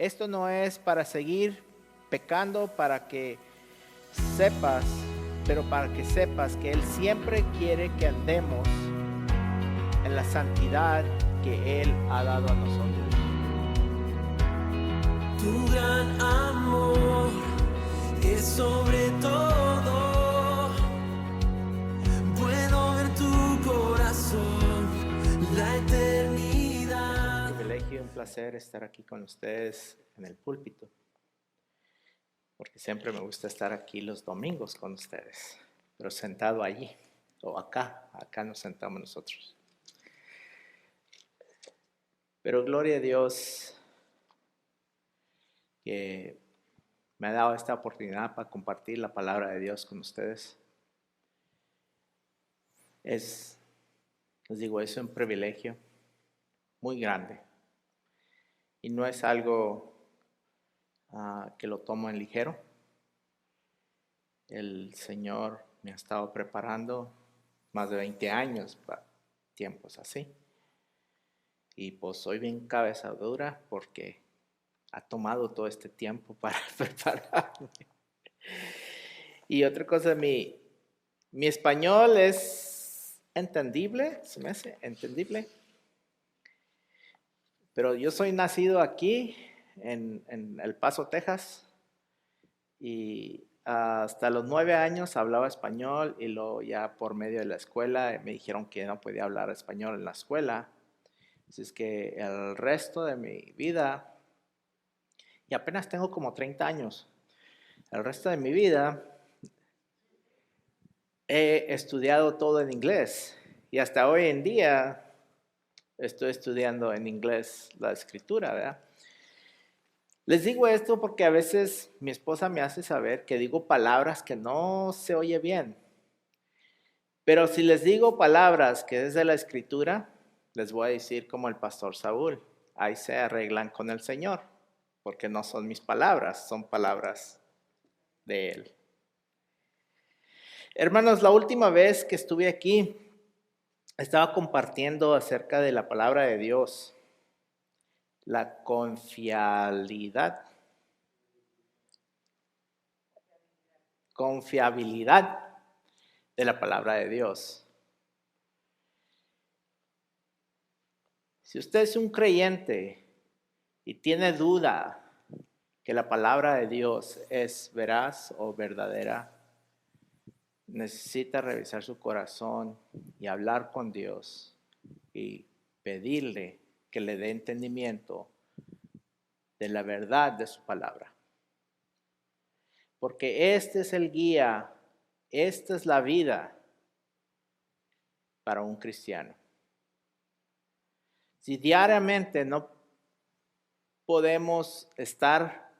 Esto no es para seguir pecando, para que sepas, pero para que sepas que Él siempre quiere que andemos en la santidad que Él ha dado a nosotros. Tu gran amor es sobre todo. Puedo ver tu corazón, la eternidad. Un privilegio y un placer estar aquí con ustedes en el púlpito, porque siempre me gusta estar aquí los domingos con ustedes, pero sentado allí o acá nos sentamos nosotros. Pero gloria a Dios que me ha dado esta oportunidad para compartir la palabra de Dios con ustedes. Les digo, es un privilegio muy grande y no es algo que lo tomo en ligero. El Señor me ha estado preparando más de 20 años para tiempos así. Y pues soy bien cabeza dura porque ha tomado todo este tiempo para prepararme. Y otra cosa, mi español es entendible, se me hace entendible. Pero yo soy nacido aquí en El Paso, Texas. Y hasta los 9 años hablaba español y luego ya por medio de la escuela me dijeron que no podía hablar español en la escuela. Así es que el resto de mi vida, y apenas tengo como 30 años, el resto de mi vida he estudiado todo en inglés. Y hasta hoy en día estoy estudiando en inglés la escritura, ¿verdad? Les digo esto porque a veces mi esposa me hace saber que digo palabras que no se oye bien. Pero si les digo palabras que es de la escritura, les voy a decir como el pastor Saúl, ahí se arreglan con el Señor, porque no son mis palabras, son palabras de Él. Hermanos, la última vez que estuve aquí, estaba compartiendo acerca de la palabra de Dios, la confiabilidad de la palabra de Dios. Si usted es un creyente y tiene duda que la palabra de Dios es veraz o verdadera, necesita revisar su corazón y hablar con Dios y pedirle que le dé entendimiento de la verdad de su palabra. Porque este es el guía, esta es la vida para un cristiano. Si diariamente no podemos estar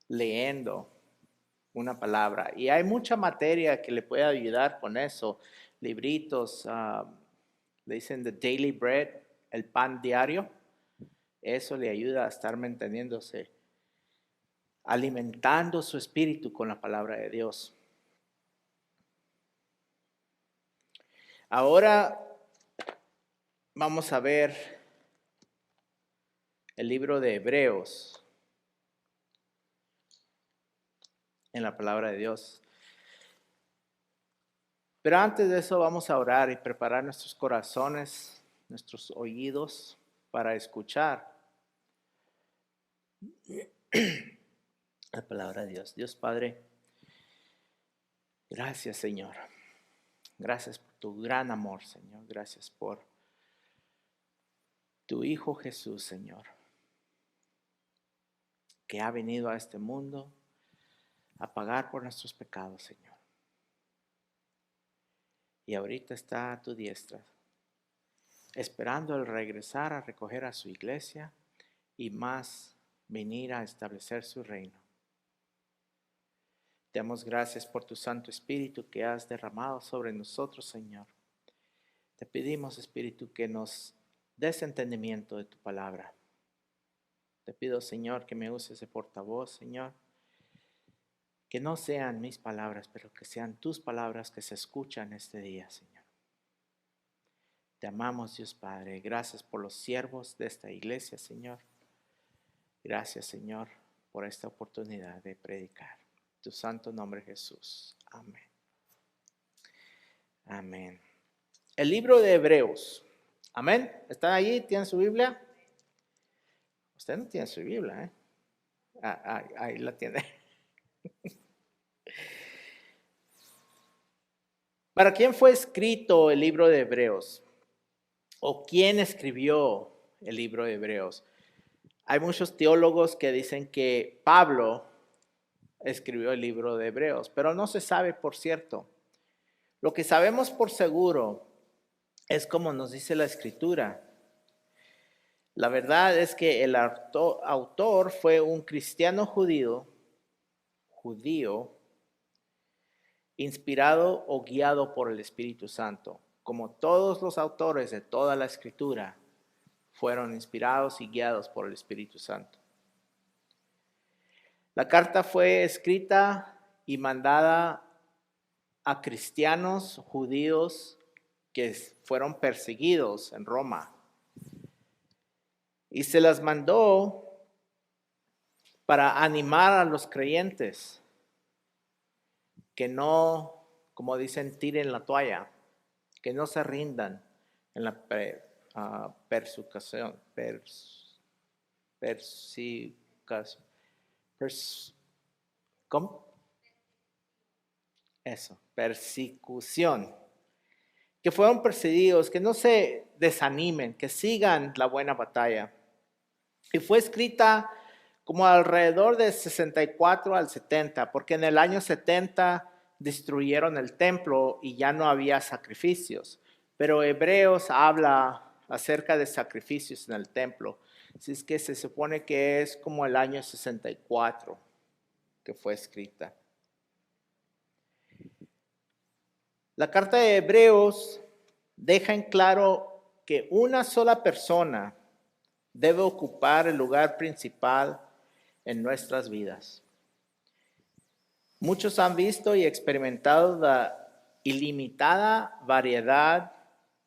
leyendo una palabra, y hay mucha materia que le puede ayudar con eso, libritos, le dicen the daily bread, el pan diario, eso le ayuda a estar manteniéndose, alimentando su espíritu con la palabra de Dios. Ahora vamos a ver el libro de Hebreos en la palabra de Dios. Pero antes de eso vamos a orar y preparar nuestros corazones, nuestros oídos para escuchar la palabra de Dios. Dios Padre, gracias Señor. Gracias por tu gran amor, Señor. Gracias por tu Hijo Jesús, Señor, que ha venido a este mundo a pagar por nuestros pecados, Señor. Y ahorita está a tu diestra, esperando el regresar a recoger a su iglesia y más venir a establecer su reino. Te damos gracias por tu Santo Espíritu que has derramado sobre nosotros, Señor. Te pedimos, Espíritu, que nos des entendimiento de tu palabra. Te pido, Señor, que me uses de portavoz, Señor. Que no sean mis palabras, pero que sean tus palabras que se escuchan este día, Señor. Te amamos, Dios Padre. Gracias por los siervos de esta iglesia, Señor. Gracias, Señor, por esta oportunidad de predicar. En tu santo nombre, Jesús. Amén. Amén. El libro de Hebreos. Amén. ¿Están allí? ¿Tienen su Biblia? Usted no tiene su Biblia, ¿eh? Ahí la tiene. ¿Para quién fue escrito el libro de Hebreos? ¿O quién escribió el libro de Hebreos? Hay muchos teólogos que dicen que Pablo escribió el libro de Hebreos, pero no se sabe por cierto. Lo que sabemos por seguro es como nos dice la Escritura. La verdad es que el autor fue un cristiano judío, inspirado o guiado por el Espíritu Santo. Como todos los autores de toda la Escritura fueron inspirados y guiados por el Espíritu Santo. La carta fue escrita y mandada a cristianos judíos que fueron perseguidos en Roma. Y se las mandó para animar a los creyentes que no, como dicen, tiren la toalla, que no se rindan en la persecución. ¿Cómo? Eso, persecución. Que fueron perseguidos, que no se desanimen, que sigan la buena batalla. Y fue escrita como alrededor de 64 al 70, porque en el año 70 destruyeron el templo y ya no había sacrificios. Pero Hebreos habla acerca de sacrificios en el templo. Así es que se supone que es como el año 64 que fue escrita. La carta de Hebreos deja en claro que una sola persona debe ocupar el lugar principal en nuestras vidas. Muchos han visto y experimentado la ilimitada variedad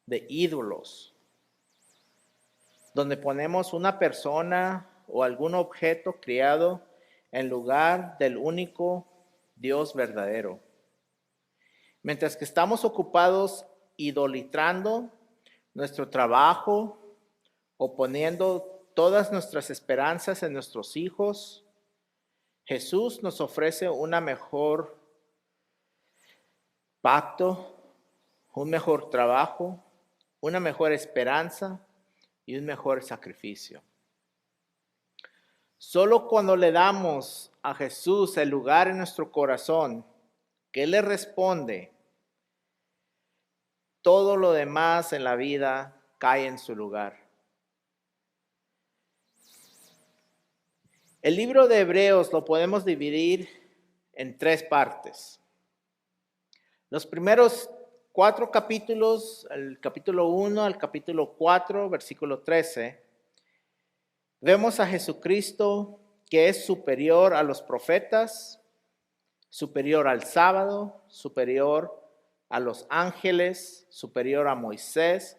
de ídolos, donde ponemos una persona o algún objeto creado en lugar del único Dios verdadero. Mientras que estamos ocupados idolatrando nuestro trabajo o poniendo todas nuestras esperanzas en nuestros hijos, Jesús nos ofrece una mejor pacto, un mejor trabajo, una mejor esperanza y un mejor sacrificio. Solo cuando le damos a Jesús el lugar en nuestro corazón que Él le responde, todo lo demás en la vida cae en su lugar. El libro de Hebreos lo podemos dividir en 3 partes. Los primeros 4 capítulos, el capítulo 1 al capítulo 4, versículo 13, vemos a Jesucristo que es superior a los profetas, superior al sábado, superior a los ángeles, superior a Moisés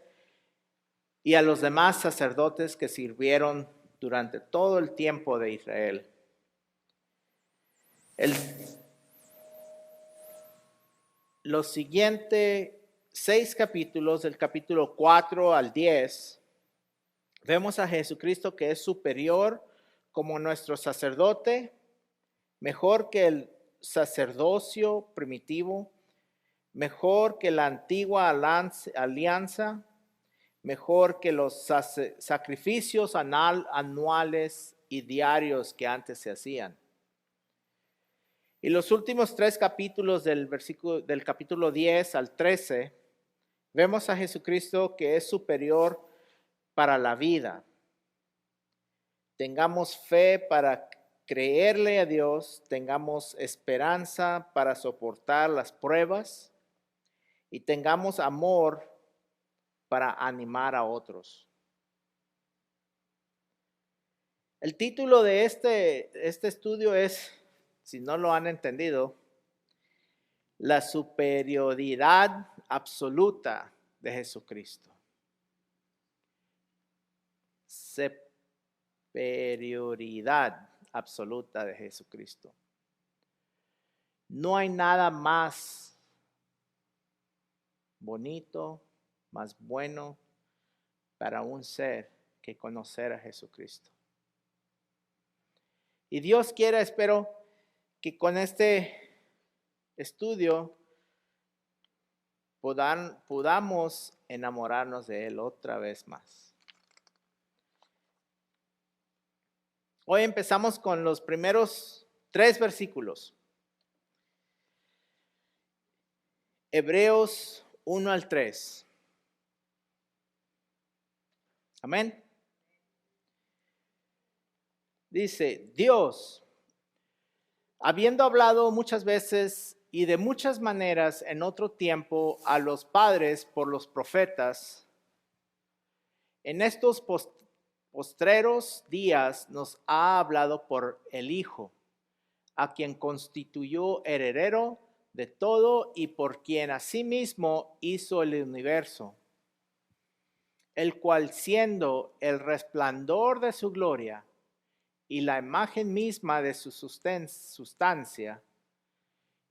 y a los demás sacerdotes que sirvieron durante todo el tiempo de Israel. Los siguientes 6 capítulos, del capítulo 4 al 10, vemos a Jesucristo que es superior como nuestro sacerdote, mejor que el sacerdocio primitivo, mejor que la antigua alianza, mejor que los sacrificios anuales y diarios que antes se hacían. Y los últimos 3 capítulos del capítulo 10 al 13, vemos a Jesucristo que es superior para la vida. Tengamos fe para creerle a Dios, tengamos esperanza para soportar las pruebas y tengamos amor para animar a otros. El título de este estudio es, si no lo han entendido, la superioridad absoluta de Jesucristo. superioridad absoluta de Jesucristo. No hay nada más bonito, más bueno para un ser que conocer a Jesucristo. Y Dios quiera, espero, que con este estudio podamos enamorarnos de Él otra vez más. Hoy empezamos con los primeros 3 versículos. Hebreos 1 al 3. Amén. Dice, Dios, habiendo hablado muchas veces y de muchas maneras en otro tiempo a los padres por los profetas, en estos postreros días nos ha hablado por el Hijo, a quien constituyó heredero de todo y por quien asimismo hizo el universo, el cual siendo el resplandor de su gloria y la imagen misma de su sustancia,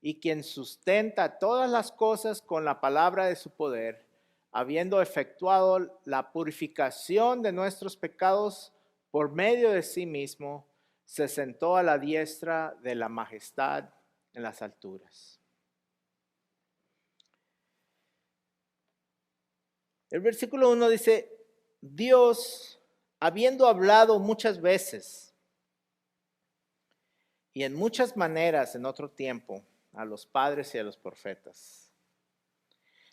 y quien sustenta todas las cosas con la palabra de su poder, habiendo efectuado la purificación de nuestros pecados por medio de sí mismo, se sentó a la diestra de la majestad en las alturas. El versículo 1 dice, Dios, habiendo hablado muchas veces y en muchas maneras en otro tiempo a los padres y a los profetas.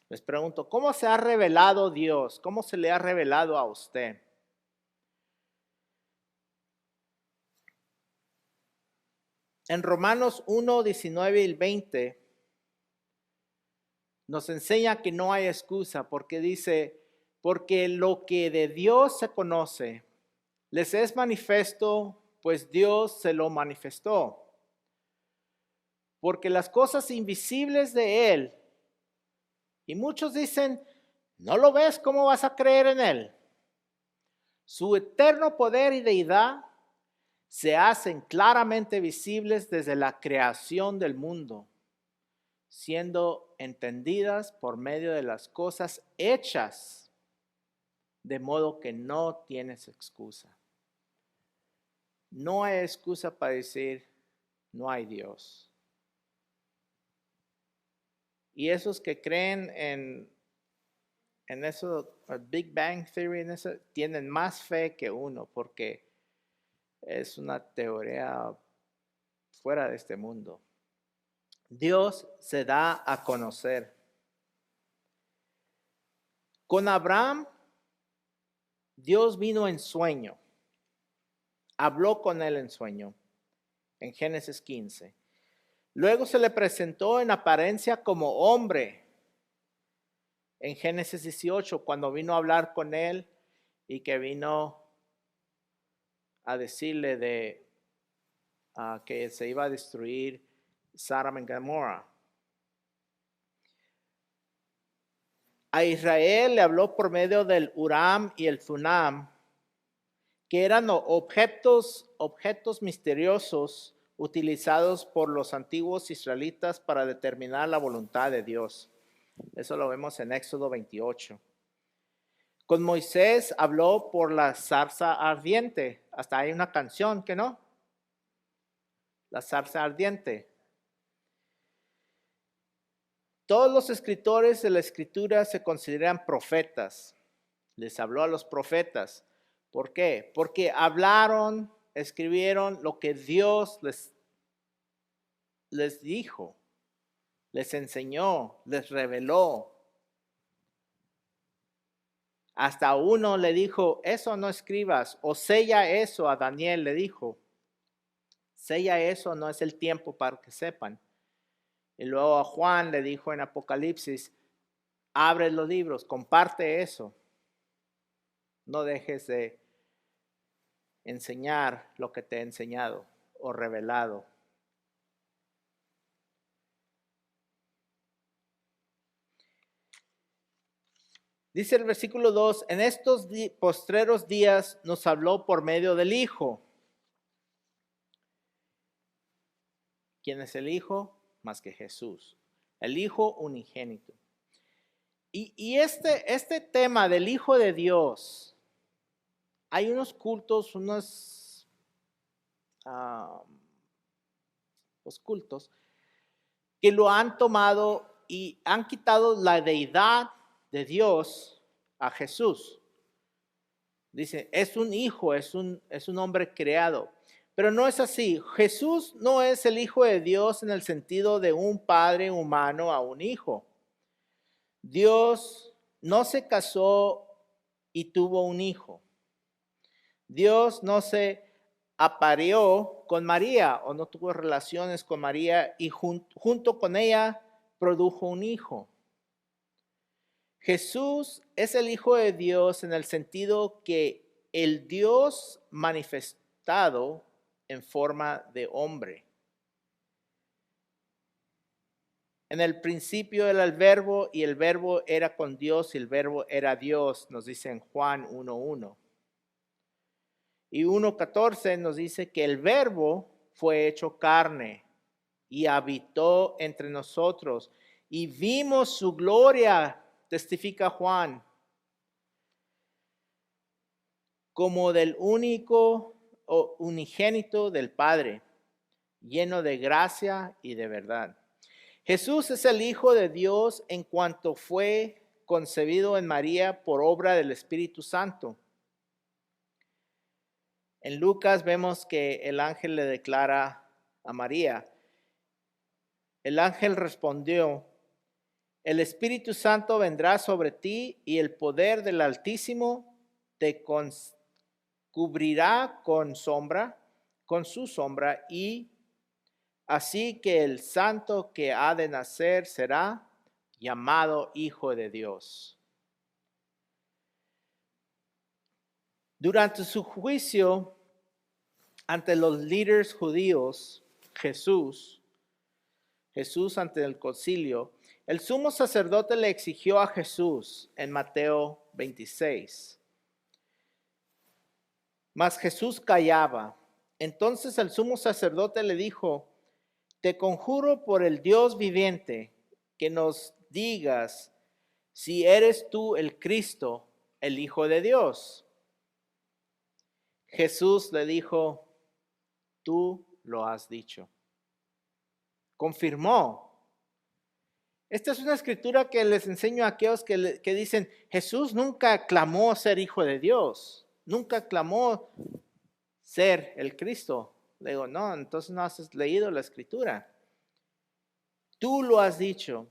Les pregunto, ¿cómo se ha revelado Dios? ¿Cómo se le ha revelado a usted? En Romanos 1, 19 y 20 nos enseña que no hay excusa porque dice, porque lo que de Dios se conoce les es manifiesto, pues Dios se lo manifestó. Porque las cosas invisibles de Él, y muchos dicen, ¿no lo ves? ¿Cómo vas a creer en Él? Su eterno poder y deidad se hacen claramente visibles desde la creación del mundo, siendo entendidas por medio de las cosas hechas, de modo que no tienes excusa. No hay excusa para decir, no hay Dios. Y esos que creen en eso, Big Bang Theory, en eso, tienen más fe que uno, porque es una teoría fuera de este mundo. Dios se da a conocer. Con Abraham, Dios vino en sueño. Habló con él en sueño, en Génesis 15. Luego se le presentó en apariencia como hombre, en Génesis 18, cuando vino a hablar con él y que vino a decirle de que se iba a destruir Sodoma y Gomorra. A Israel le habló por medio del Uram y el Thumam, que eran objetos misteriosos utilizados por los antiguos israelitas para determinar la voluntad de Dios. Eso lo vemos en Éxodo 28. Con Moisés habló por la zarza ardiente. Hasta hay una canción, ¿que no? La zarza ardiente. Todos los escritores de la Escritura se consideran profetas. Les habló a los profetas. ¿Por qué? Porque hablaron, escribieron lo que Dios les dijo, les enseñó, les reveló. Hasta uno le dijo, eso no escribas, o sella eso. A Daniel le dijo, sella eso, no es el tiempo para que sepan. Y luego a Juan le dijo en Apocalipsis, abre los libros, comparte eso. No dejes de enseñar lo que te he enseñado o revelado. Dice el versículo 2, en estos postreros días nos habló por medio del Hijo. ¿Quién es el Hijo? Más que Jesús. El Hijo unigénito. Y este tema del Hijo de Dios, hay unos cultos, los cultos, que lo han tomado y han quitado la deidad de Dios a Jesús. Dice, es un hijo, es un hombre creado. Pero no es así. Jesús no es el Hijo de Dios en el sentido de un padre humano a un hijo. Dios no se casó y tuvo un hijo. Dios no se apareó con María o no tuvo relaciones con María y junto con ella produjo un hijo. Jesús es el Hijo de Dios en el sentido que el Dios manifestado en forma de hombre. En el principio era el verbo y el verbo era con Dios y el verbo era Dios, nos dice en Juan 1:1. Y 1:14 nos dice que el verbo fue hecho carne y habitó entre nosotros y vimos su gloria, testifica Juan, como del único o unigénito del Padre, lleno de gracia y de verdad. Jesús es el Hijo de Dios en cuanto fue concebido en María por obra del Espíritu Santo. En Lucas vemos que el ángel le declara a María. El ángel respondió, el Espíritu Santo vendrá sobre ti y el poder del Altísimo te cubrirá con su sombra, y así que el santo que ha de nacer será llamado Hijo de Dios. Durante su juicio ante los líderes judíos, Jesús ante el concilio, el sumo sacerdote le exigió a Jesús en Mateo 26. Mas Jesús callaba. Entonces el sumo sacerdote le dijo, te conjuro por el Dios viviente que nos digas si eres tú el Cristo, el Hijo de Dios. Jesús le dijo, tú lo has dicho. Confirmó. Esta es una escritura que les enseño a aquellos que dicen, Jesús nunca clamó ser Hijo de Dios, nunca clamó ser el Cristo. Le digo, no, entonces no has leído la escritura. Tú lo has dicho.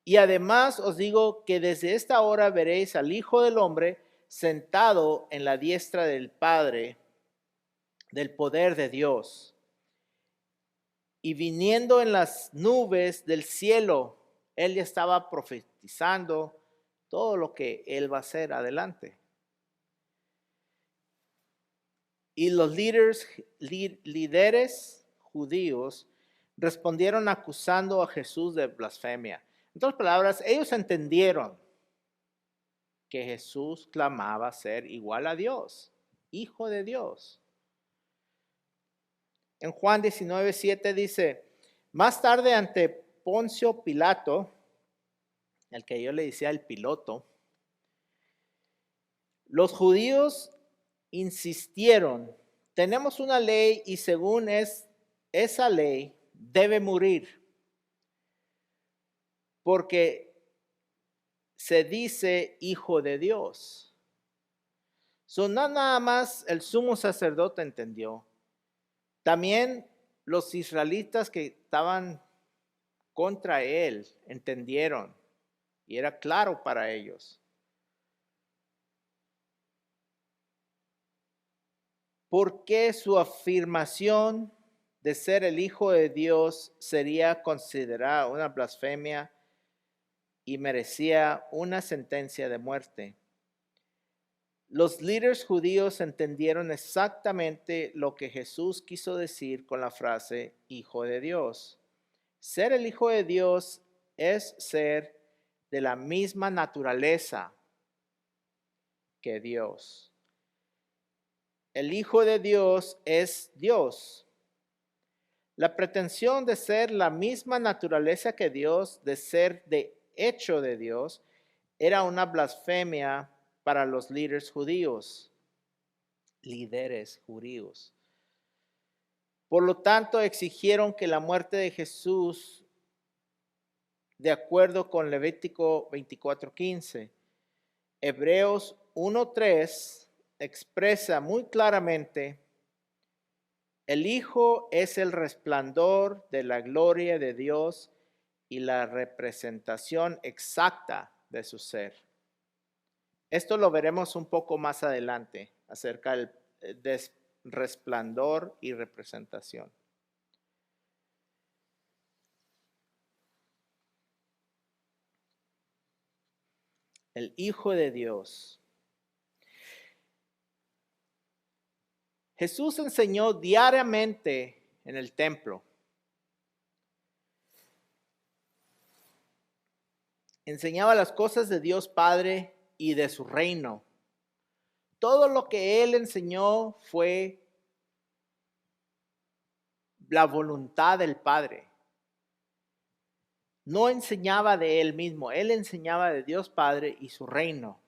Y además os digo que desde esta hora veréis al Hijo del Hombre sentado en la diestra del Padre, del poder de Dios, y viniendo en las nubes del cielo. Él ya estaba profetizando todo lo que él va a hacer adelante. Y los líderes judíos respondieron acusando a Jesús de blasfemia. En otras palabras, ellos entendieron que Jesús clamaba ser igual a Dios, Hijo de Dios. En Juan 19:7 dice, más tarde ante Poncio Pilato, el que yo le decía el piloto, los judíos insistieron, tenemos una ley y según esa ley debe morir, porque se dice Hijo de Dios. No nada más el sumo sacerdote entendió, también los israelitas que estaban contra él entendieron y era claro para ellos. Porque su afirmación de ser el Hijo de Dios sería considerada una blasfemia y merecía una sentencia de muerte. Los líderes judíos entendieron exactamente lo que Jesús quiso decir con la frase Hijo de Dios. Ser el Hijo de Dios es ser de la misma naturaleza que Dios. El Hijo de Dios es Dios. La pretensión de ser la misma naturaleza que Dios, de ser de hecho de Dios, era una blasfemia para los líderes judíos. Por lo tanto, exigieron que la muerte de Jesús, de acuerdo con Levítico 24:15, Hebreos 1:3 expresa muy claramente: el Hijo es el resplandor de la gloria de Dios y la representación exacta de su ser. Esto lo veremos un poco más adelante acerca del resplandor y representación. El Hijo de Dios. Jesús enseñó diariamente en el templo. Enseñaba las cosas de Dios Padre y de su reino. Todo lo que él enseñó fue la voluntad del Padre. No enseñaba de él mismo, él enseñaba de Dios Padre y su reino.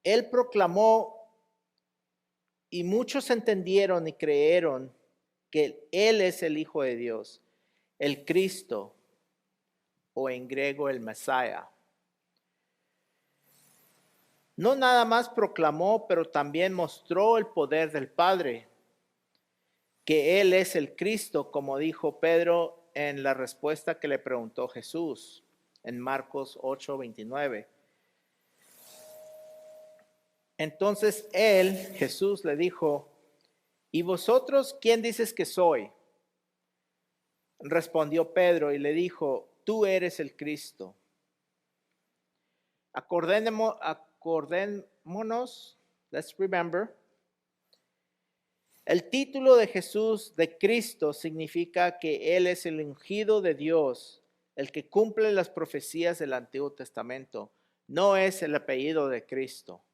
Él proclamó, y muchos entendieron y creyeron que él es el Hijo de Dios, el Cristo, o en griego el Mesías. No nada más proclamó, pero también mostró el poder del Padre, que él es el Cristo, como dijo Pedro en la respuesta que le preguntó Jesús en Marcos 8:29. Entonces Jesús le dijo: ¿y vosotros quién dices que soy? Respondió Pedro y le dijo: tú eres el Cristo. Acordémonos, let's remember. El título de Jesús, de Cristo, significa que Él es el ungido de Dios, el que cumple las profecías del Antiguo Testamento. No es el apellido de Cristo.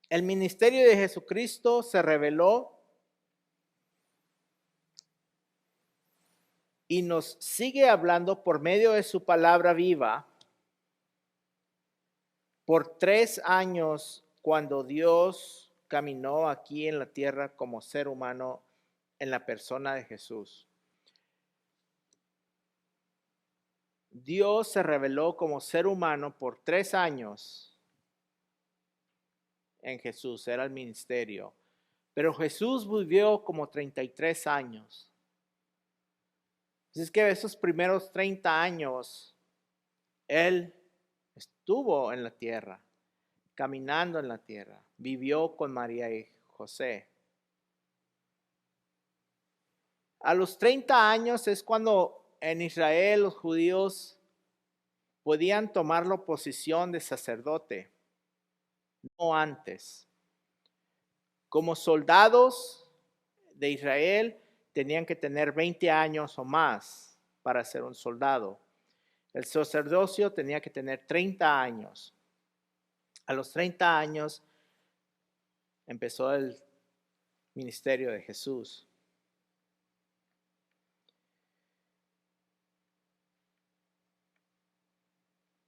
El ministerio de Jesucristo se reveló y nos sigue hablando por medio de su palabra viva por 3 años, cuando Dios caminó aquí en la tierra como ser humano en la persona de Jesús. Dios se reveló como ser humano por 3 años en Jesús, era el ministerio. Pero Jesús vivió como 33 años. Así es que esos primeros 30 años, Él estuvo en la tierra, caminando en la tierra, vivió con María y José. A los 30 años es cuando en Israel los judíos podían tomar la posición de sacerdote, no antes. Como soldados de Israel tenían que tener 20 años o más para ser un soldado. El sacerdocio tenía que tener 30 años. A los 30 años empezó el ministerio de Jesús.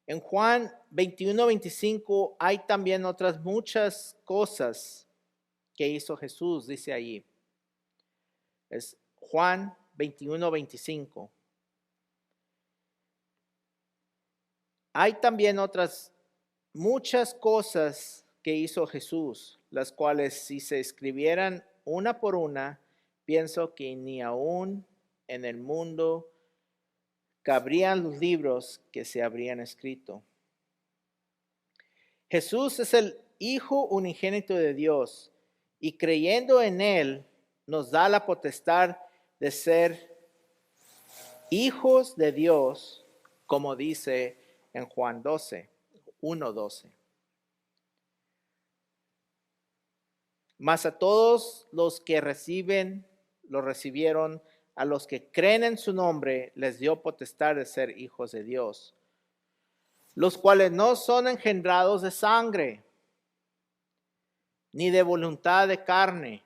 En Juan 21:25 hay también otras muchas cosas que hizo Jesús, dice allí. Es Juan 21:25. Hay también otras muchas cosas que hizo Jesús, las cuales si se escribieran una por una, pienso que ni aún en el mundo cabrían los libros que se habrían escrito. Jesús es el Hijo unigénito de Dios y creyendo en Él nos da la potestad de ser hijos de Dios, como dice en Juan 1:12. Mas a todos los que lo recibieron, a los que creen en su nombre, les dio potestad de ser hijos de Dios, los cuales no son engendrados de sangre, ni de voluntad de carne,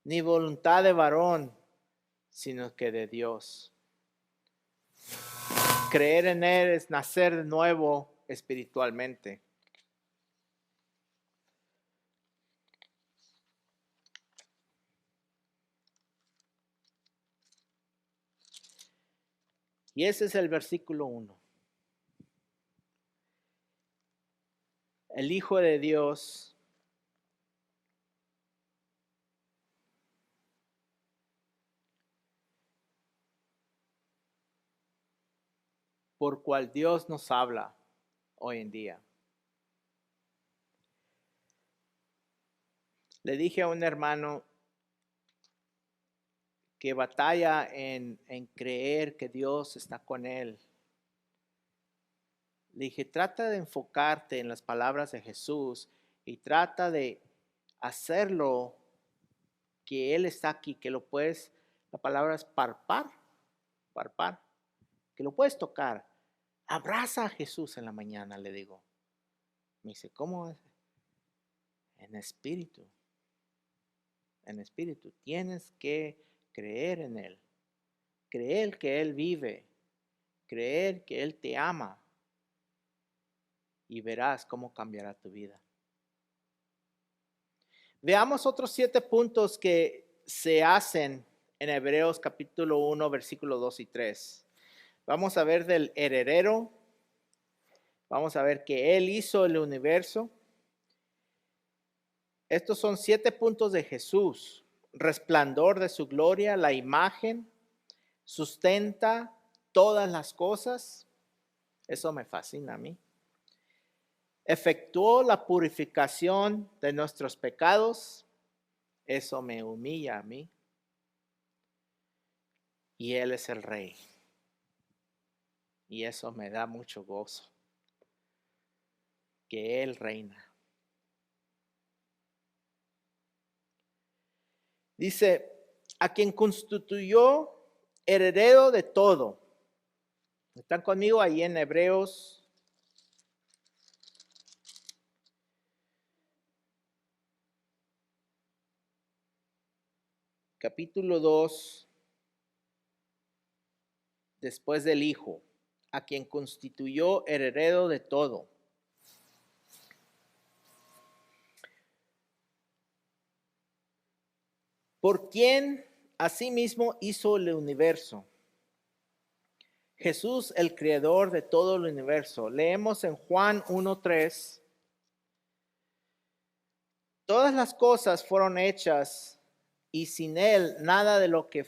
ni voluntad de varón, sino que de Dios. Creer en Él es nacer de nuevo espiritualmente. Y ese es el versículo 1. El Hijo de Dios por cual Dios nos habla hoy en día. Le dije a un hermano que batalla en creer que Dios está con él. Le dije, trata de enfocarte en las palabras de Jesús y trata de hacerlo que Él está aquí, que lo puedes, la palabra es parpar, que lo puedes tocar. Abraza a Jesús en la mañana, le digo. Me dice, ¿cómo es? En espíritu. En espíritu. Tienes que creer en Él. Creer que Él vive. Creer que Él te ama. Y verás cómo cambiará tu vida. Veamos otros 7 puntos que se hacen en Hebreos capítulo 1, versículos 2 y 3. Vamos a ver del heredero. Vamos a ver que Él hizo el universo. Estos son 7 puntos de Jesús. Resplandor de su gloria, la imagen, sustenta todas las cosas. Eso me fascina a mí. Efectuó la purificación de nuestros pecados. Eso me humilla a mí. Y Él es el Rey. Y eso me da mucho gozo. Que Él reina. Dice, a quien constituyó heredero de todo. ¿Están conmigo ahí en Hebreos? Capítulo 2, después del Hijo, a quien constituyó heredero de todo. Por quien asimismo hizo el universo. Jesús, el creador de todo el universo. Leemos en Juan 1:3. Todas las cosas fueron hechas y sin Él nada de lo que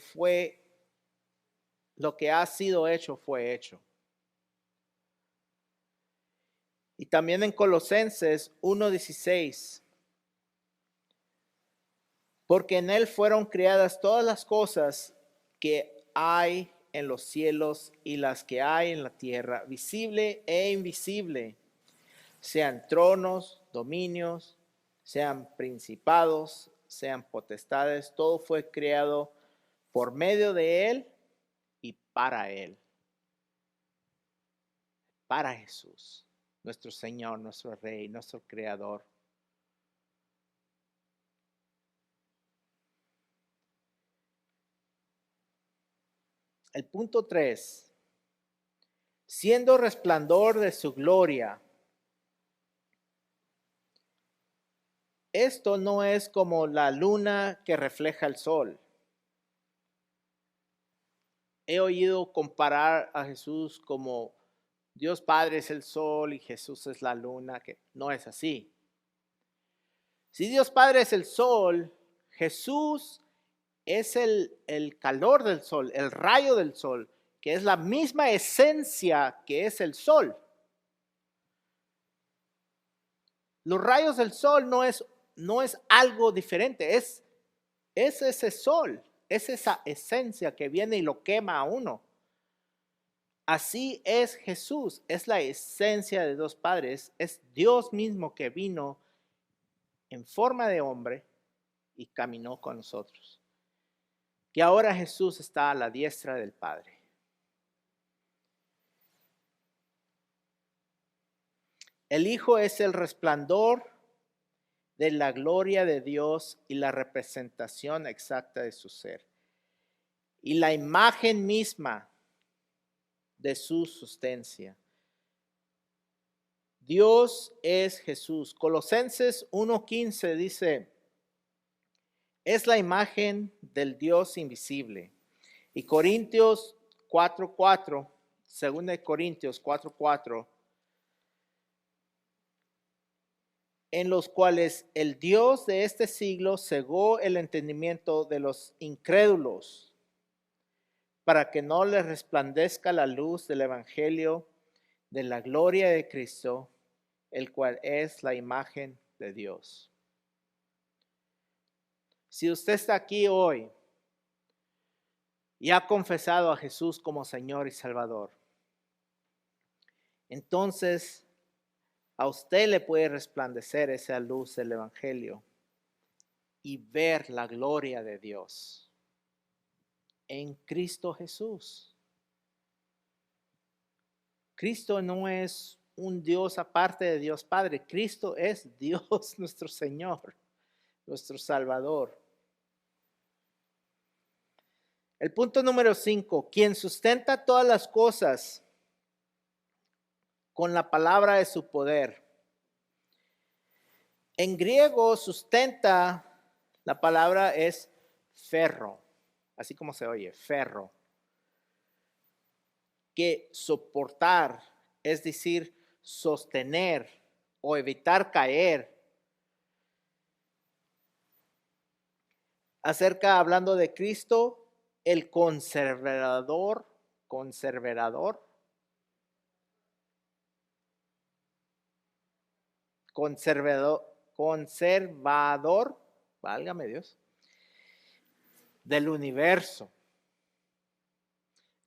ha sido hecho fue hecho. Y también en Colosenses 1:16. Porque en Él fueron creadas todas las cosas que hay en los cielos y las que hay en la tierra, visible e invisible, sean tronos, dominios, sean principados, sean potestades, todo fue creado por medio de Él y para Él. Para Jesús, nuestro Señor, nuestro Rey, nuestro Creador. El punto 3, siendo resplandor de su gloria. Esto no es como la luna que refleja el sol. He oído comparar a Jesús como Dios Padre es el sol y Jesús es la luna, que no es así. Si Dios Padre es el sol, Jesús es el calor del sol, el rayo del sol, que es la misma esencia que es el sol. Los rayos del sol no es algo diferente, es ese sol, es esa esencia que viene y lo quema a uno. Así es Jesús, es la esencia de Dios Padre, es Dios mismo que vino en forma de hombre y caminó con nosotros. Y ahora Jesús está a la diestra del Padre. El Hijo es el resplandor de la gloria de Dios y la representación exacta de su ser. Y la imagen misma de su sustancia. Dios es Jesús. Colosenses 1:15 dice, es la imagen del Dios invisible. Y Corintios 4:4, 2 Corintios 4:4, en los cuales el Dios de este siglo cegó el entendimiento de los incrédulos, para que no les resplandezca la luz del evangelio de la gloria de Cristo, el cual es la imagen de Dios. Si usted está aquí hoy y ha confesado a Jesús como Señor y Salvador, entonces a usted le puede resplandecer esa luz del evangelio y ver la gloria de Dios en Cristo Jesús. Cristo no es un Dios aparte de Dios Padre. Cristo es Dios nuestro Señor, nuestro Salvador. El punto número 5, quien sustenta todas las cosas con la palabra de su poder. En griego sustenta, la palabra es ferro, así como se oye, ferro. Que soportar, es decir, sostener o evitar caer. Hablando de Cristo, el conservador, válgame Dios, del universo.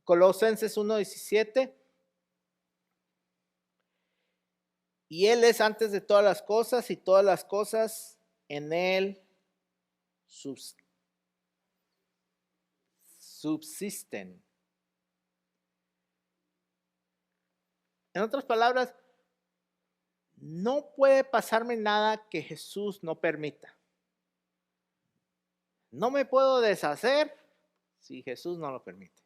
Colosenses 1:17. Y Él es antes de todas las cosas y todas las cosas en Él subsisten. En otras palabras, no puede pasarme nada que Jesús no permita. No me puedo deshacer si Jesús no lo permite.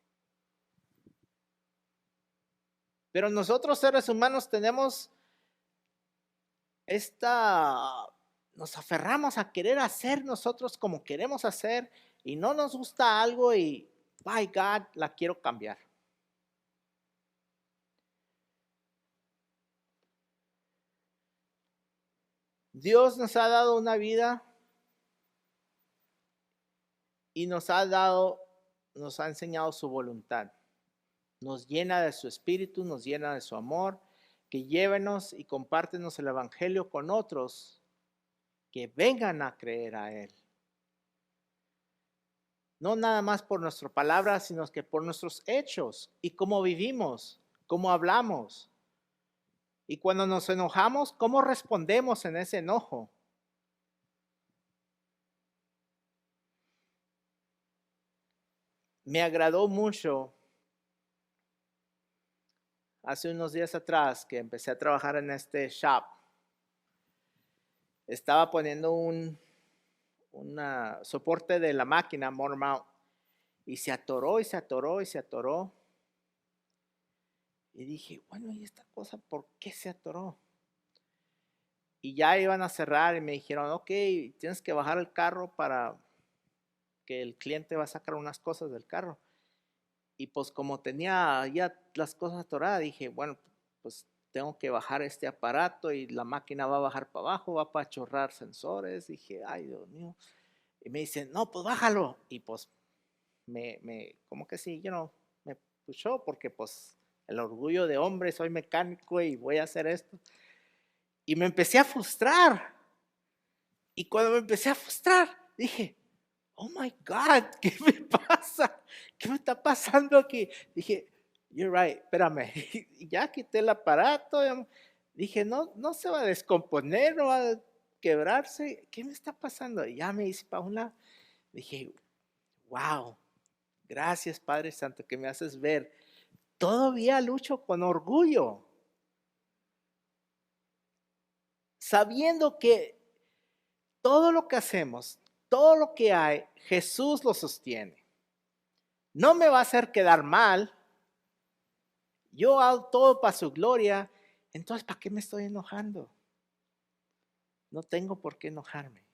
Pero nosotros seres humanos tenemos nos aferramos a querer hacer nosotros como queremos hacer y no nos gusta algo y, by God, la quiero cambiar. Dios nos ha dado una vida y nos ha enseñado su voluntad. Nos llena de su espíritu, nos llena de su amor, que llévenos y compártenos el evangelio con otros que vengan a creer a Él. No nada más por nuestra palabra, sino que por nuestros hechos y cómo vivimos, cómo hablamos. Y cuando nos enojamos, ¿cómo respondemos en ese enojo? Me agradó mucho hace unos días atrás que empecé a trabajar en este shop. Estaba poniendo un soporte de la máquina, motor mount, y se atoró y se atoró y se atoró. Y dije, bueno, ¿y esta cosa por qué se atoró? Y ya iban a cerrar y me dijeron, ok, tienes que bajar el carro para que el cliente va a sacar unas cosas del carro. Y pues como tenía ya las cosas atoradas, dije, bueno, pues tengo que bajar este aparato y la máquina va a bajar para abajo, va a apachurrar sensores. Dije, ay, Dios mío. Y me dicen, no, pues bájalo. Y pues como que sí, me pushó porque pues el orgullo de hombre, soy mecánico y voy a hacer esto. Y me empecé a frustrar. Y cuando me empecé a frustrar, dije, oh my God, ¿qué me pasa? ¿Qué me está pasando aquí? Dije, you're right, espérame. Y ya quité el aparato. Dije, no se va a descomponer, no va a quebrarse. ¿Qué me está pasando? Y ya me hice para un lado. Dije, wow, gracias Padre Santo que me haces ver. Todavía lucho con orgullo. sabiendo que todo lo que hacemos, todo lo que hay, Jesús lo sostiene. No me va a hacer quedar mal. Yo hago todo para su gloria. Entonces, ¿para qué me estoy enojando? No tengo por qué enojarme.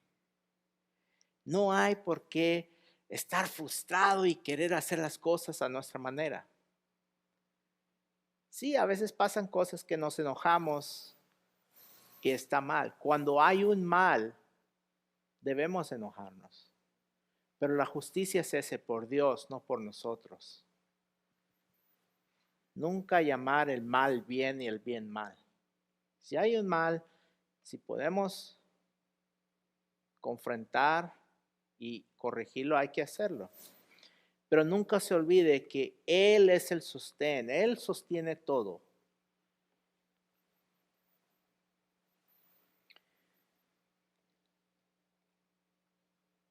No hay por qué estar frustrado y querer hacer las cosas a nuestra manera. Sí, a veces pasan cosas que nos enojamos y está mal. Cuando hay un mal, debemos enojarnos. Pero la justicia se hace por Dios, no por nosotros. Nunca llamar el mal bien y el bien mal. Si hay un mal, si podemos confrontar y corregirlo, hay que hacerlo. Pero nunca se olvide que Él es el sostén, Él sostiene todo.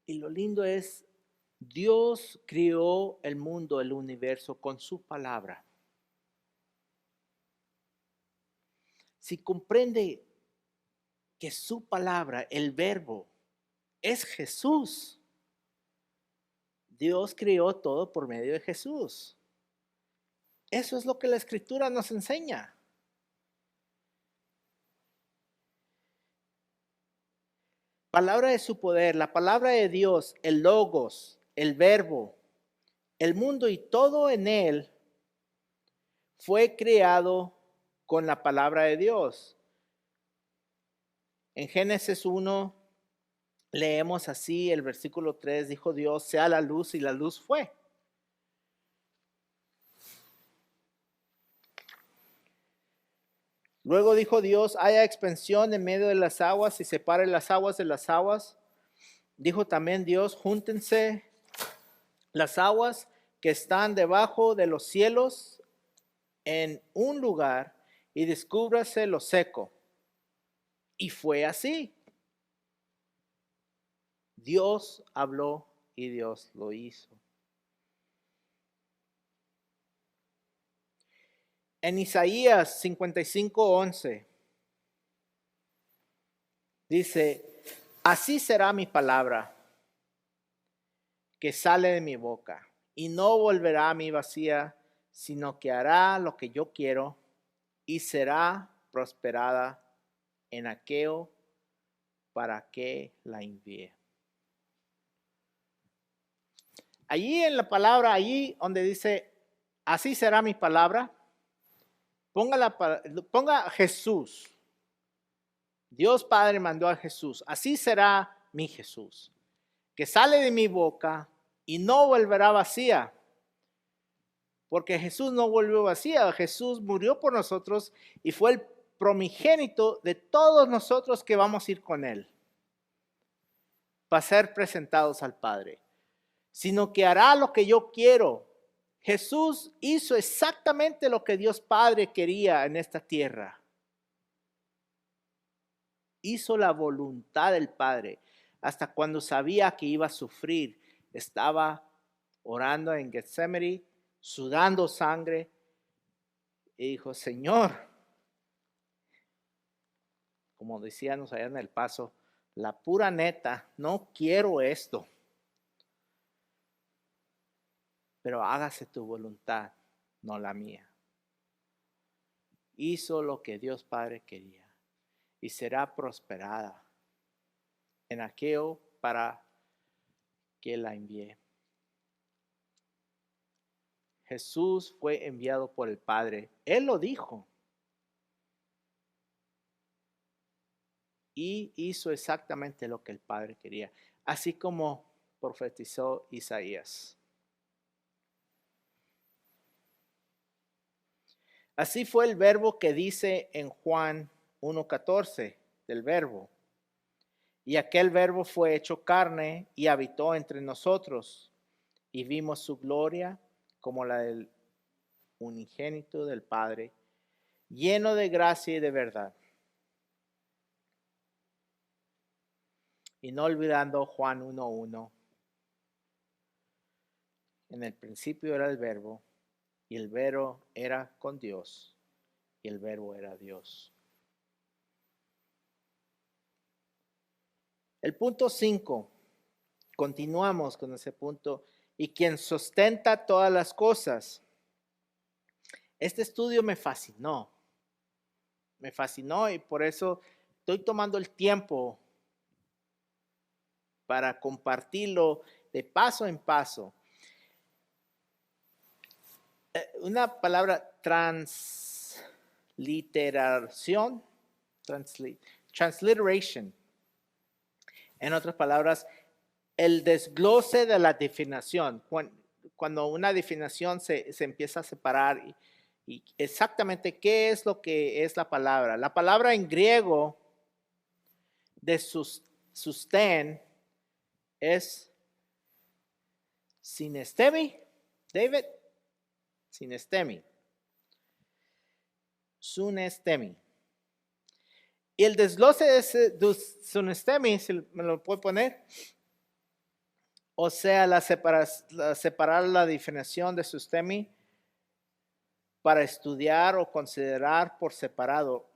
Y lo lindo es, Dios creó el mundo, el universo con su palabra. Si comprende que su palabra, el verbo, es Jesús, Dios creó todo por medio de Jesús. Eso es lo que la Escritura nos enseña. Palabra de su poder, la palabra de Dios, el logos, el verbo, el mundo y todo en él fue creado con la palabra de Dios. En Génesis 1 leemos así, el versículo 3, dijo Dios, sea la luz y la luz fue. Luego dijo Dios, haya expansión en medio de las aguas y separe las aguas de las aguas. Dijo también Dios, júntense las aguas que están debajo de los cielos en un lugar y descúbrase lo seco. Y fue así. Dios habló y Dios lo hizo. En Isaías 55:11 dice, así será mi palabra que sale de mi boca, y no volverá a mí vacía, sino que hará lo que yo quiero y será prosperada en aquello para que la envíe. Allí en la palabra, allí donde dice, así será mi palabra, ponga Jesús. Dios Padre mandó a Jesús. Así será mi Jesús, que sale de mi boca y no volverá vacía. Porque Jesús no volvió vacía. Jesús murió por nosotros y fue el primogénito de todos nosotros que vamos a ir con Él para ser presentados al Padre. Sino que hará lo que yo quiero. Jesús hizo exactamente lo que Dios Padre quería en esta tierra. Hizo la voluntad del Padre. Hasta cuando sabía que iba a sufrir, estaba orando en Getsemaní, sudando sangre, y dijo, Señor, como decíamos allá en El Paso, la pura neta, no quiero esto, pero hágase tu voluntad, no la mía. Hizo lo que Dios Padre quería y será prosperada en aquello para que la envíe. Jesús fue enviado por el Padre. Él lo dijo. Y hizo exactamente lo que el Padre quería, así como profetizó Isaías. Así fue el verbo que dice en Juan 1:14 del verbo. Y aquel verbo fue hecho carne y habitó entre nosotros. Y vimos su gloria como la del unigénito del Padre, lleno de gracia y de verdad. Y no olvidando Juan 1:1. En el principio era el verbo, y el verbo era con Dios, y el verbo era Dios. El punto 5, continuamos con ese punto, y quien sustenta todas las cosas. Este estudio me fascinó y por eso estoy tomando el tiempo para compartirlo de paso en paso. Una palabra transliteración, transliteration. En otras palabras, el desglose de la definición. Cuando una definición se empieza a separar y exactamente qué es lo que es la palabra. La palabra en griego de sustain es synestemi. David, synestemi. Sunestemi. Y el desglose de sunestemi, si me lo puedo poner, o sea, separar la definición de sustemi para estudiar o considerar por separado.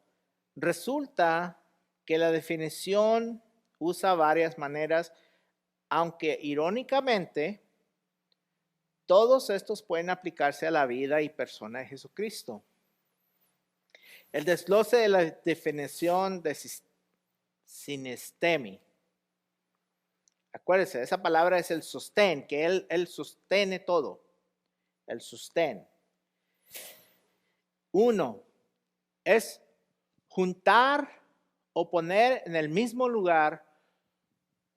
Resulta que la definición usa varias maneras, aunque irónicamente todos estos pueden aplicarse a la vida y persona de Jesucristo. El desglose de la definición de synestemi. Acuérdense, esa palabra es el sostén, que él sostiene todo. El sostén. 1 es juntar o poner en el mismo lugar,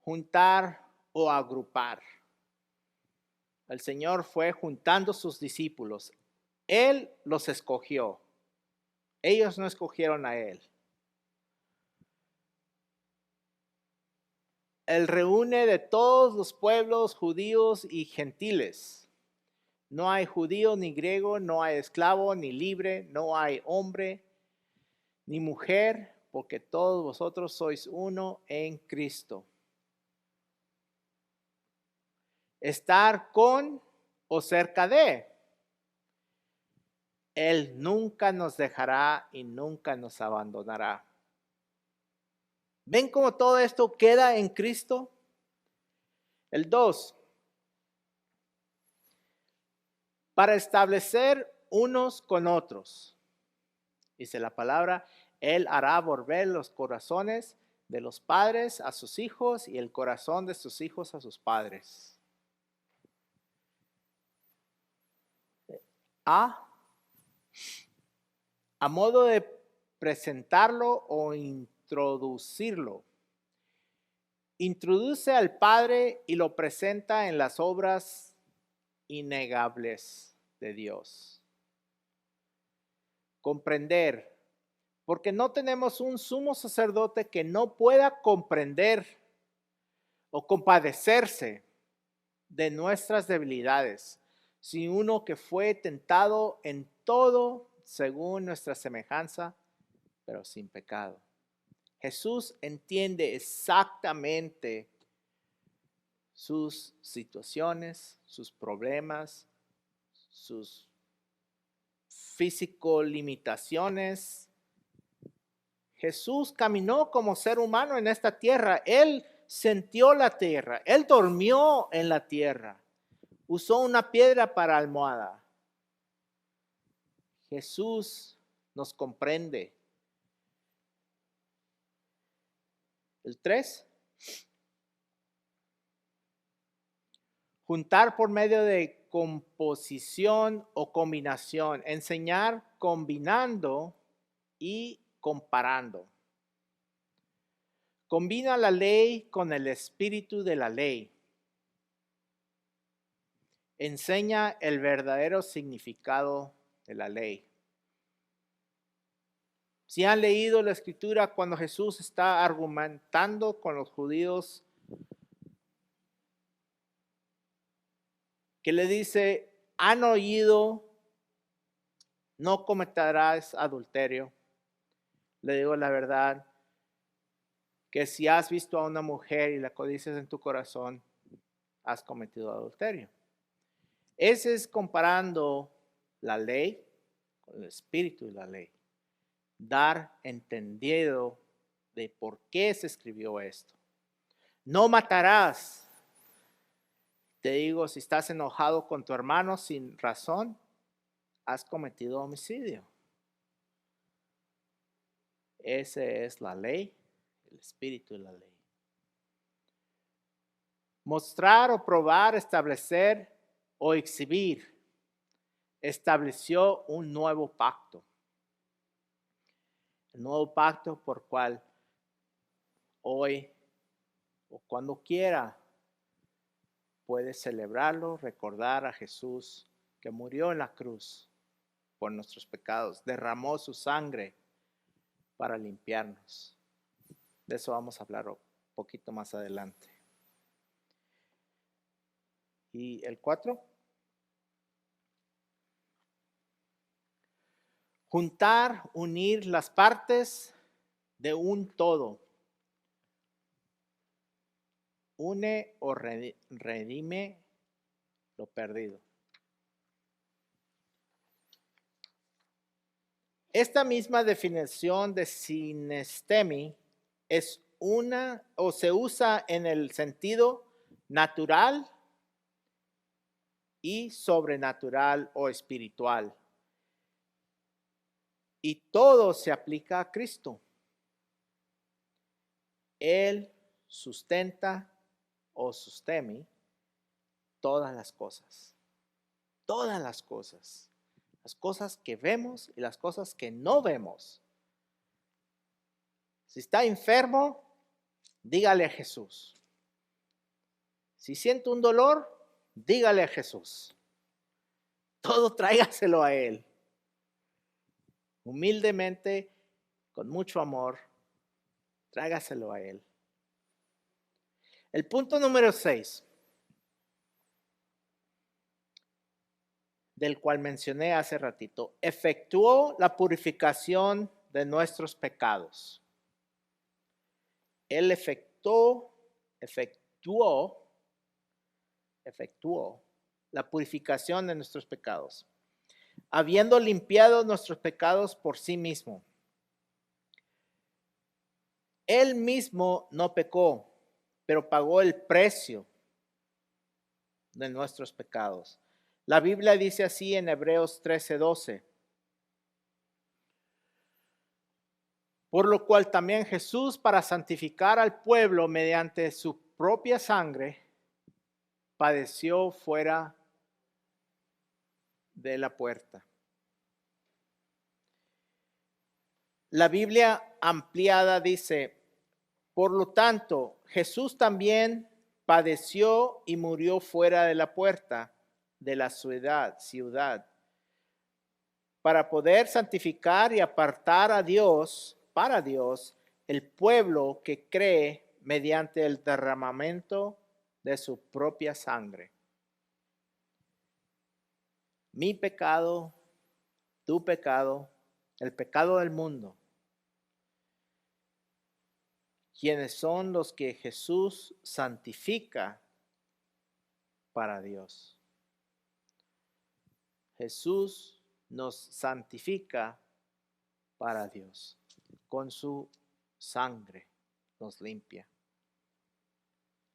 juntar o agrupar. El Señor fue juntando sus discípulos. Él los escogió. Ellos no escogieron a Él. Él reúne de todos los pueblos judíos y gentiles. No hay judío ni griego, no hay esclavo ni libre, no hay hombre ni mujer, porque todos vosotros sois uno en Cristo. Estar con o cerca de. Él nunca nos dejará y nunca nos abandonará. ¿Ven cómo todo esto queda en Cristo? El 2. Para establecer unos con otros. Dice la palabra, Él hará volver los corazones de los padres a sus hijos y el corazón de sus hijos a sus padres. A modo de presentarlo o introducirlo. Introduce al Padre y lo presenta en las obras innegables de Dios. Comprender, porque no tenemos un sumo sacerdote que no pueda comprender o compadecerse de nuestras debilidades, sino uno que fue tentado en todo según nuestra semejanza, pero sin pecado. Jesús entiende exactamente sus situaciones, sus problemas, sus físico limitaciones. Jesús caminó como ser humano en esta tierra. Él sintió la tierra. Él durmió en la tierra. Usó una piedra para almohada. Jesús nos comprende. El 3. Juntar por medio de composición o combinación. Enseñar combinando y comparando. Combina la ley con el espíritu de la ley. Enseña el verdadero significado de la ley. Si han leído la escritura cuando Jesús está argumentando con los judíos, que le dice, han oído, no cometerás adulterio. Le digo la verdad, que si has visto a una mujer y la codicias en tu corazón, has cometido adulterio. Ese es comparando la ley con el espíritu de la ley. Dar entendido de por qué se escribió esto. No matarás. Te digo, si estás enojado con tu hermano sin razón, has cometido homicidio. Esa es la ley, el espíritu de la ley. Mostrar o probar, establecer o exhibir. Estableció un nuevo pacto. El nuevo pacto por cual hoy o cuando quiera puedes celebrarlo, recordar a Jesús que murió en la cruz por nuestros pecados, derramó su sangre para limpiarnos. De eso vamos a hablar un poquito más adelante. Y el 4. Juntar, unir las partes de un todo. Une o redime lo perdido. Esta misma definición de synestemi es una o se usa en el sentido natural y sobrenatural o espiritual. Y todo se aplica a Cristo. Él sustenta o sustemi todas las cosas. Todas las cosas. Las cosas que vemos y las cosas que no vemos. Si está enfermo, dígale a Jesús. Si siente un dolor, dígale a Jesús. Todo tráigaselo a Él. Humildemente, con mucho amor, tráigaselo a Él. El punto número 6, del cual mencioné hace ratito, efectuó la purificación de nuestros pecados. Él efectuó la purificación de nuestros pecados, habiendo limpiado nuestros pecados por sí mismo. Él mismo no pecó, pero pagó el precio de nuestros pecados. La Biblia dice así en Hebreos 13:12. Por lo cual también Jesús, para santificar al pueblo mediante su propia sangre, padeció fuera de la puerta. La Biblia ampliada dice, por lo tanto, Jesús también padeció y murió fuera de la puerta de la ciudad, para poder santificar y apartar a Dios, para Dios, el pueblo que cree mediante el derramamiento de su propia sangre. Mi pecado, tu pecado, el pecado del mundo. Quienes son los que Jesús santifica para Dios. Jesús nos santifica para Dios. Con su sangre nos limpia.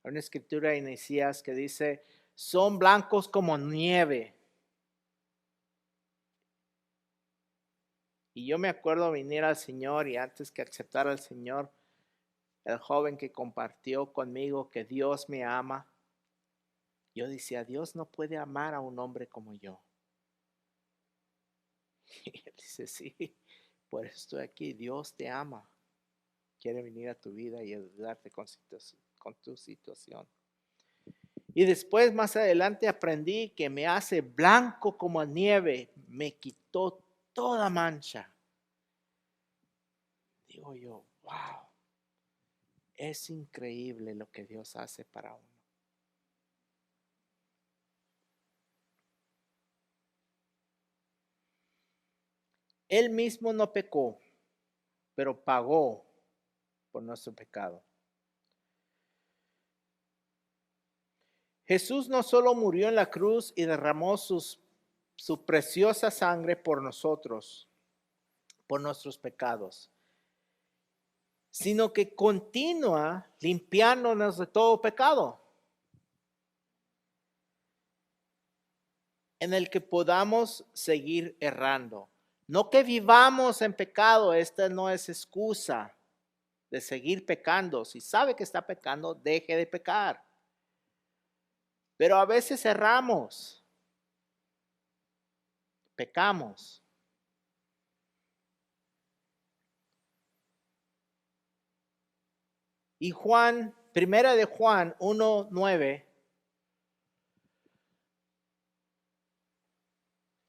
Hay una escritura en Isaías que dice, son blancos como nieve. Y yo me acuerdo venir al Señor y antes que aceptar al Señor, el joven que compartió conmigo que Dios me ama, yo decía, Dios no puede amar a un hombre como yo. Y él dice, sí, por eso estoy aquí, Dios te ama. Quiere venir a tu vida y ayudarte con tu situación. Y después, más adelante, aprendí que me hace blanco como nieve, me quitó toda mancha. Digo yo, wow, es increíble lo que Dios hace para uno. Él mismo no pecó, pero pagó por nuestro pecado. Jesús no solo murió en la cruz y derramó su preciosa sangre por nosotros, por nuestros pecados. sino que continúa limpiándonos de todo pecado, en el que podamos seguir errando. No que vivamos en pecado, esta no es excusa de seguir pecando. Si sabe que está pecando, deje de pecar. Pero a veces erramos, pecamos. Y primera de Juan 1:9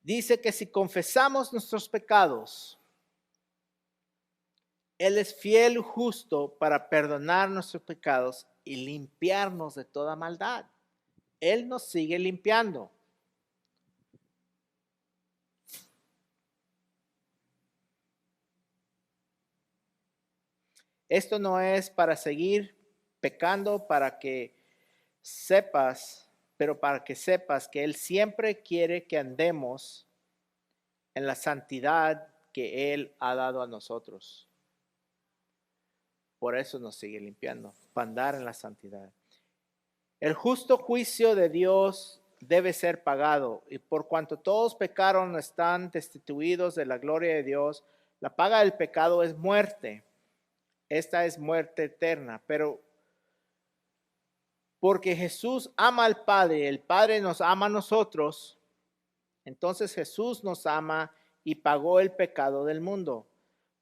dice que si confesamos nuestros pecados, Él es fiel y justo para perdonar nuestros pecados y limpiarnos de toda maldad. Él nos sigue limpiando. Esto no es para seguir pecando, para que sepas, pero para que sepas que Él siempre quiere que andemos en la santidad que Él ha dado a nosotros. Por eso nos sigue limpiando, para andar en la santidad. El justo juicio de Dios debe ser pagado, y por cuanto todos pecaron, están destituidos de la gloria de Dios. La paga del pecado es muerte. Esta es muerte eterna, pero porque Jesús ama al Padre, el Padre nos ama a nosotros, entonces Jesús nos ama y pagó el pecado del mundo,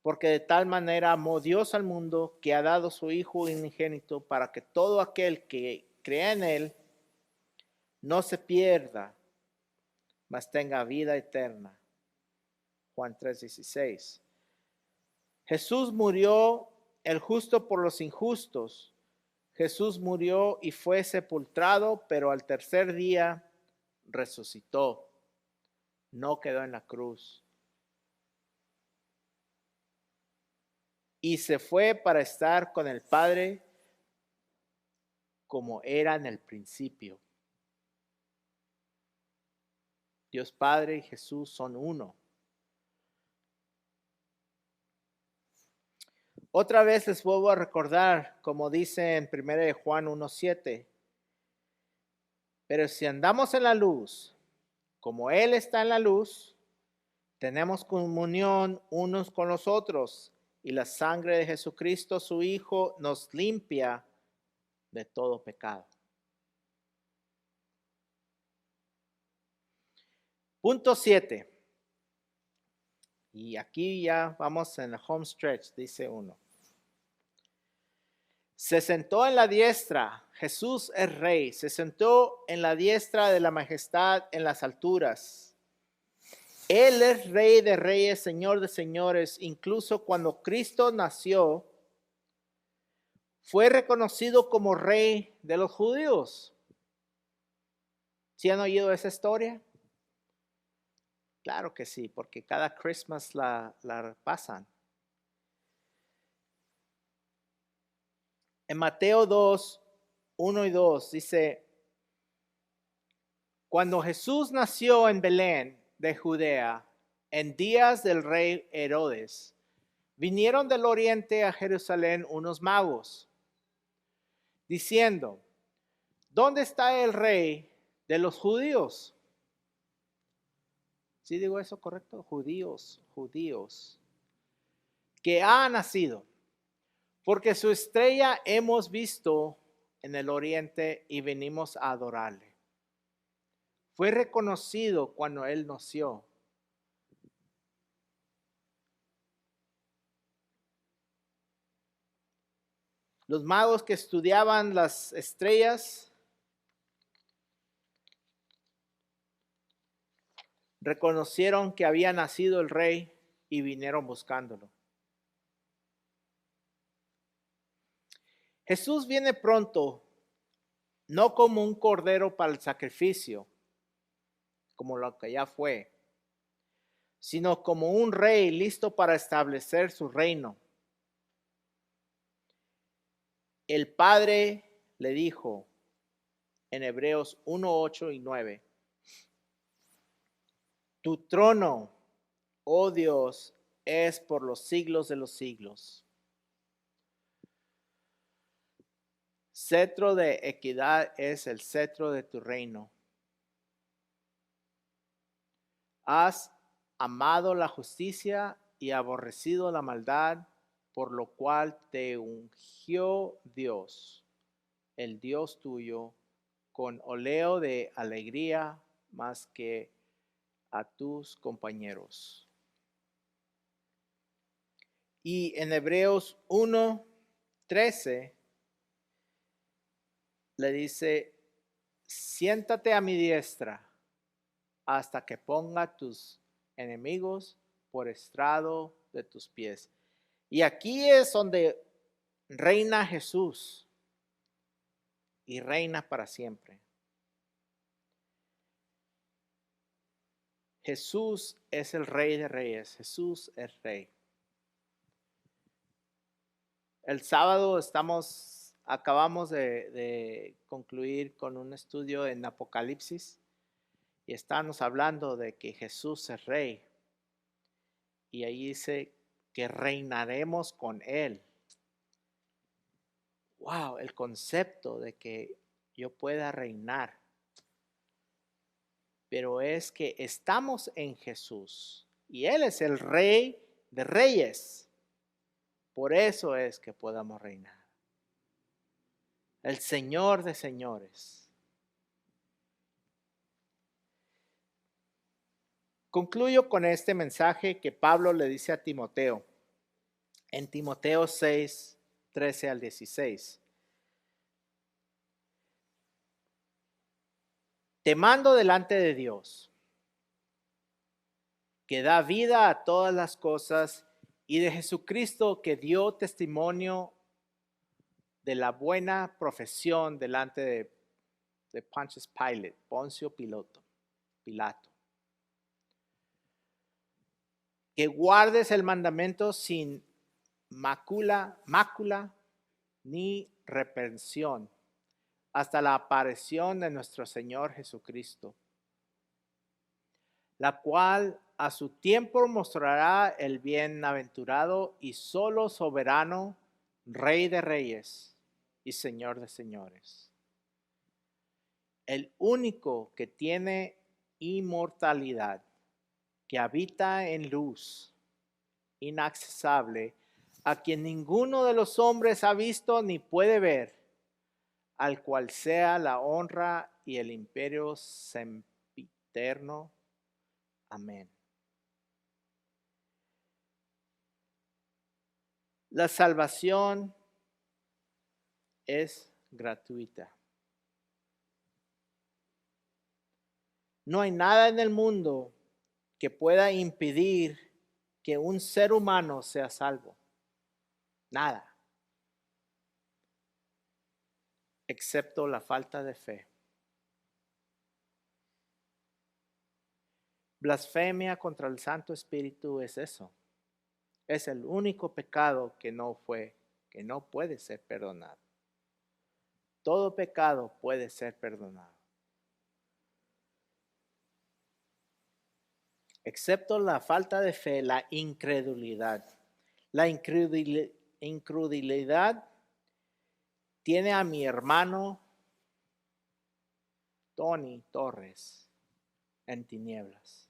porque de tal manera amó Dios al mundo que ha dado su Hijo unigénito para que todo aquel que crea en Él no se pierda, mas tenga vida eterna. Juan 3:16. Jesús murió el justo por los injustos. Jesús murió y fue sepultado, pero al tercer día resucitó. No quedó en la cruz. Y se fue para estar con el Padre como era en el principio. Dios Padre y Jesús son uno. Otra vez les vuelvo a recordar, como dice en 1 Juan 1:7, pero si andamos en la luz, como Él está en la luz, tenemos comunión unos con los otros, y la sangre de Jesucristo, su Hijo, nos limpia de todo pecado. Punto 7. Y aquí ya vamos en el home stretch, dice uno. Se sentó en la diestra, Jesús es rey, se sentó en la diestra de la majestad en las alturas. Él es rey de reyes, señor de señores. Incluso cuando Cristo nació, fue reconocido como rey de los judíos. ¿Sí han oído esa historia? Claro que sí, porque cada Christmas la pasan. En Mateo 2:1 y 2 dice, cuando Jesús nació en Belén de Judea, en días del rey Herodes, vinieron del oriente a Jerusalén unos magos, diciendo, ¿dónde está el rey de los judíos? ¿Sí digo eso correcto? Judíos. Que ha nacido, porque su estrella hemos visto en el oriente y venimos a adorarle. Fue reconocido cuando él nació. Los magos que estudiaban las estrellas reconocieron que había nacido el rey y vinieron buscándolo. Jesús viene pronto, no como un cordero para el sacrificio, como lo que ya fue, sino como un rey listo para establecer su reino. El Padre le dijo en Hebreos 1:8 y 9, tu trono, oh Dios, es por los siglos de los siglos. Cetro de equidad es el cetro de tu reino. Has amado la justicia y aborrecido la maldad, por lo cual te ungió Dios, el Dios tuyo, con óleo de alegría más que a tus compañeros. Y en Hebreos 1:13 le dice, siéntate a mi diestra hasta que ponga tus enemigos por estrado de tus pies. Y aquí es donde reina Jesús y reina para siempre. Jesús es el Rey de Reyes. Jesús es Rey. El sábado acabamos de concluir con un estudio en Apocalipsis y estamos hablando de que Jesús es Rey. Y ahí dice que reinaremos con Él. Wow, el concepto de que yo pueda reinar. Pero es que estamos en Jesús y Él es el Rey de Reyes. Por eso es que podamos reinar. El Señor de señores. Concluyo con este mensaje que Pablo le dice a Timoteo. En Timoteo 6:13-16. Te mando delante de Dios, que da vida a todas las cosas, y de Jesucristo, que dio testimonio de la buena profesión delante de Poncio Pilato. Que guardes el mandamiento sin mácula ni reprensión, hasta la aparición de nuestro Señor Jesucristo, la cual a su tiempo mostrará el bienaventurado y solo soberano, Rey de reyes y Señor de señores, el único que tiene inmortalidad, que habita en luz inaccesible, a quien ninguno de los hombres ha visto ni puede ver, al cual sea la honra y el imperio sempiterno. Amén. La salvación es gratuita. No hay nada en el mundo que pueda impedir que un ser humano sea salvo. Nada. Excepto la falta de fe. Blasfemia contra el Santo Espíritu es eso. Es el único pecado que no puede ser perdonado. Todo pecado puede ser perdonado. Excepto la falta de fe, la incredulidad. La incredulidad tiene a mi hermano Tony Torres en tinieblas.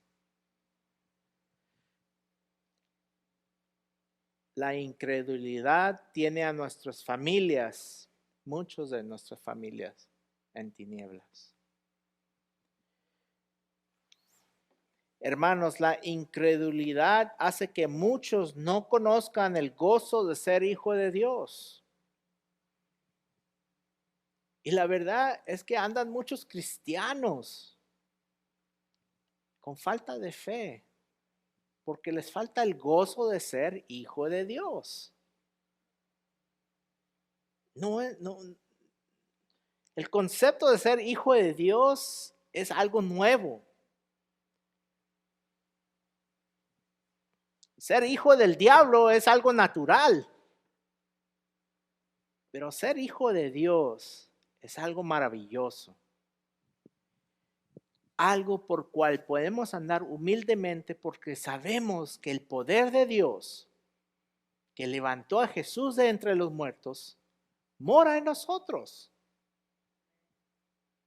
La incredulidad tiene a nuestras familias, muchos de nuestras familias, en tinieblas. Hermanos, la incredulidad hace que muchos no conozcan el gozo de ser hijo de Dios. Y la verdad es que andan muchos cristianos con falta de fe, porque les falta el gozo de ser hijo de Dios. El concepto de ser hijo de Dios es algo nuevo. Ser hijo del diablo es algo natural. Pero ser hijo de Dios es algo maravilloso. Algo por cual podemos andar humildemente porque sabemos que el poder de Dios que levantó a Jesús de entre los muertos mora en nosotros.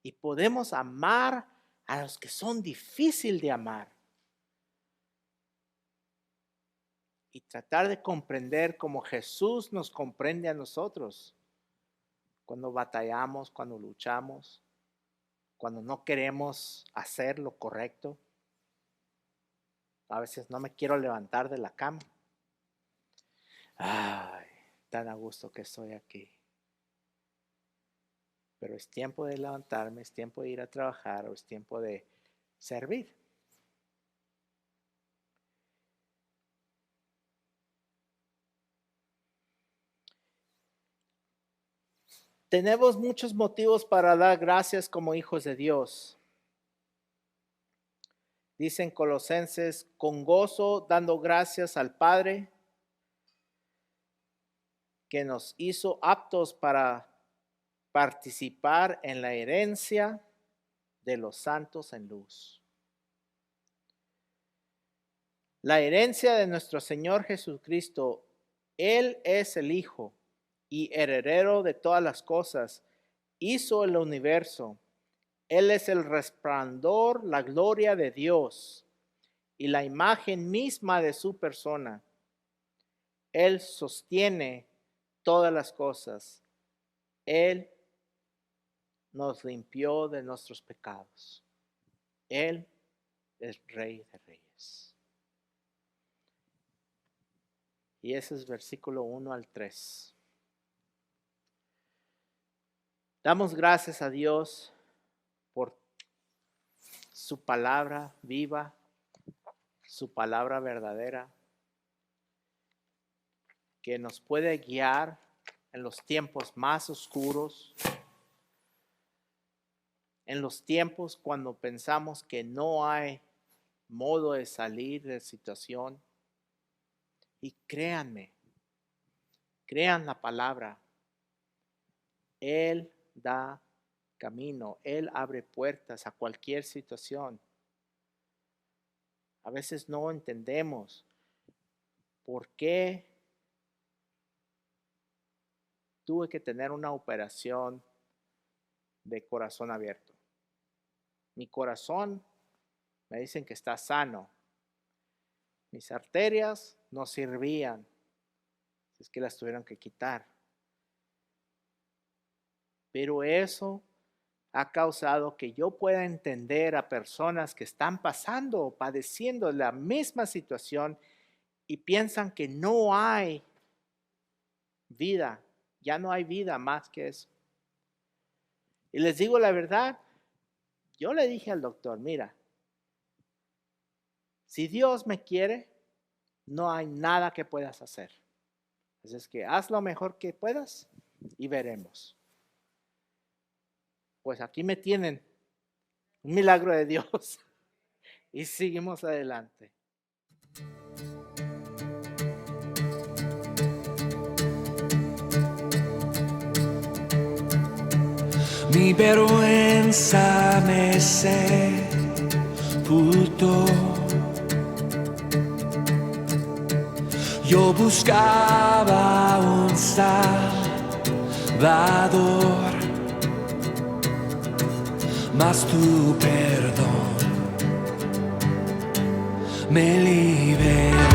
Y podemos amar a los que son difíciles de amar. Y tratar de comprender como Jesús nos comprende a nosotros. Cuando batallamos, cuando luchamos, cuando no queremos hacer lo correcto. A veces no me quiero levantar de la cama. Ay, tan a gusto que estoy aquí. Pero es tiempo de levantarme, es tiempo de ir a trabajar o es tiempo de servir. Tenemos muchos motivos para dar gracias como hijos de Dios. Dicen Colosenses, con gozo dando gracias al Padre que nos hizo aptos para participar en la herencia de los santos en luz. La herencia de nuestro Señor Jesucristo, Él es el Hijo y heredero de todas las cosas, hizo el universo. Él es el resplandor, la gloria de Dios y la imagen misma de su persona. Él sostiene todas las cosas. Él nos limpió de nuestros pecados. Él es Rey de Reyes. Y ese es versículo 1 al 3. Damos gracias a Dios por su palabra viva, su palabra verdadera, que nos puede guiar en los tiempos más oscuros, en los tiempos cuando pensamos que no hay modo de salir de la situación. Y créanme, crean la palabra. Él da camino, Él abre puertas a cualquier situación. A veces no entendemos por qué tuve que tener una operación de corazón abierto. Mi corazón me dicen que está sano. Mis arterias no servían, es que las tuvieron que quitar. Pero eso ha causado que yo pueda entender a personas que están pasando o padeciendo la misma situación y piensan que no hay vida, ya no hay vida más que eso. Y les digo la verdad, yo le dije al doctor, mira, si Dios me quiere, no hay nada que puedas hacer. Así es que haz lo mejor que puedas y veremos. Pues aquí me tienen, un milagro de Dios. Y seguimos adelante. Mi vergüenza me sepultó. Yo buscaba un Salvador, mas tu perdón me liberó.